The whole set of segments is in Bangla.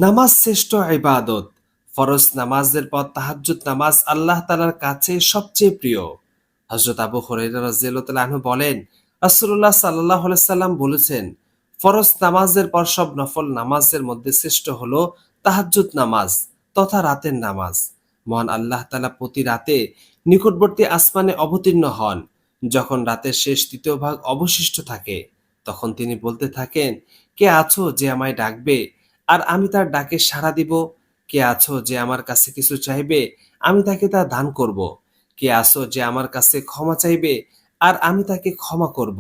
নামাজ শ্রেষ্ঠ ইবাদত। ফরজ নামাজের পর তাহাজ্জুদ নামাজ আল্লাহ তাআলার কাছে সবচেয়ে প্রিয়। হযরত আবু হুরায়রা রাদিয়াল্লাহু তাআলা আনহু বলেন, রাসূলুল্লাহ সাল্লাল্লাহু আলাইহি সাল্লাম বলেছেন, ফরজ নামাজের পর সব নফল নামাজের মধ্যে শ্রেষ্ঠ হলো তাহাজ্জুদ নামাজ তথা রাতের নামাজ। মহান আল্লাহ তাআলা প্রতি রাতে নিকটবর্তী আসমানে অবতীর্ণ হন। যখন রাতের শেষ তৃতীয় ভাগ অবশিষ্ট থাকে, তখন তিনি বলতে থাকেন, কে আছো যে আমায় ডাকবে আর আমি তার ডাকে সাড়া দিব? কে আছো যে আমার কাছে কিছু চাইবে, আমি তাকে তা দান করব? কে আছো যে আমার কাছে ক্ষমা চাইবে আর আমি তাকে ক্ষমা করব?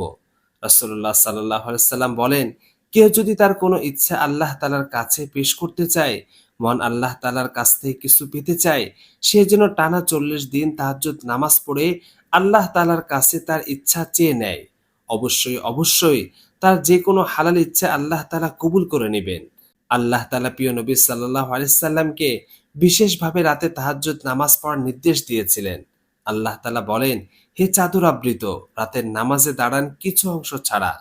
রাসূলুল্লাহ সাল্লাল্লাহু আলাইহি সাল্লাম বলেন, কেউ যদি তার কোনো ইচ্ছা আল্লাহ তাআলার কাছে পেশ করতে চায়, মহান আল্লাহ তাআলার কাছ থেকে কিছু পেতে চায়, সে যেন টানা ৪০ দিন তাহাজ্জুদ নামাজ পড়ে আল্লাহ তাআলার কাছে তার ইচ্ছা চেয়ে নেয়। অবশ্যই তার যে কোনো হালাল ইচ্ছা আল্লাহ তাআলা কবুল করে নেবেন। আল্লাহ তাআলা প্রিয় নবী সাল্লাল্লাহু আলাইহি সাল্লামকে বিশেষভাবে রাতে তাহাজ্জুদ নামাজ পড়ার নির্দেশ দিয়েছিলেন। আল্লাহ তাআলা বলেন, হে চাদর আবৃত, রাতের নামাজে দাঁড়ান কিছু অংশ ছাড়া।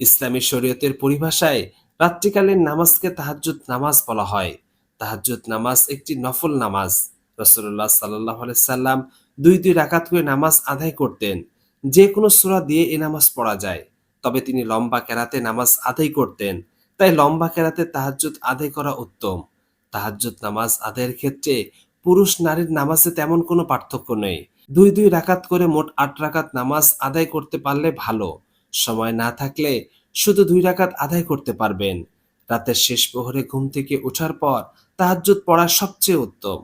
ইসলামী শরীয়তের পরিভাষায় রাত্রিকালীন নামাজকে তাহাজ্জুদ নামাজ বলা হয়। তাহাজ্জুদ নামাজ একটি নফল নামাজ। রাসূলুল্লাহ সাল্লাল্লাহু আলাইহি সাল্লাম দুই রাকাত করে নামাজ আদায় করতেন। যে কোনো সূরা দিয়ে এ নামাজ পড়া যায়। তবে তিনি লম্বা কেরাতে নামাজ আদায় করতেন। তাই লম্বা কেরাতে তাহাজ্জুদ আদায় করা উত্তম। তাহাজ্জুদ নামাজ আদায়ের ক্ষেত্রে পুরুষ নারীর নামাজে তেমন কোনো পার্থক্য নেই। দুই রাকাত করে মোট ৮ রাকাত নামাজ আদায় করতে পারলে ভালো। সময় না থাকলে শুধু ২ রাকাত আদায় করতে পারবেন। রাতের শেষ প্রহরে ঘুম থেকে ওঠার পর তাহাজ্জুদ পড়া সবচেয়ে উত্তম।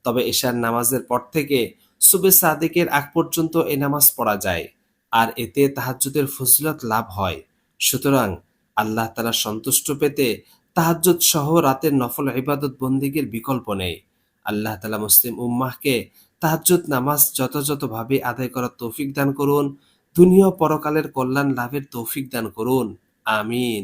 তবে এশার নামাজের পর থেকে সুবে সাদিকের আগ পর্যন্ত এ নামাজ পড়া যায়। আর এতে তাহাজ্জুদের ফজিলত লাভ হয়। সুতরাং আল্লাহ তাআলা সন্তুষ্ট পেতে তাহাজ্জুদ সহ রাতের নফল ইবাদত বন্দেগীর বিকল্প নেই। আল্লাহ তাআলা মুসলিম উম্মাহকে তাহাজ্জুদ নামাজ যথাযথভাবে আদায় করার তৌফিক দান করুন। দুনিয়া ও পরকালের কল্যাণ লাভের তৌফিক দান করুন। আমিন।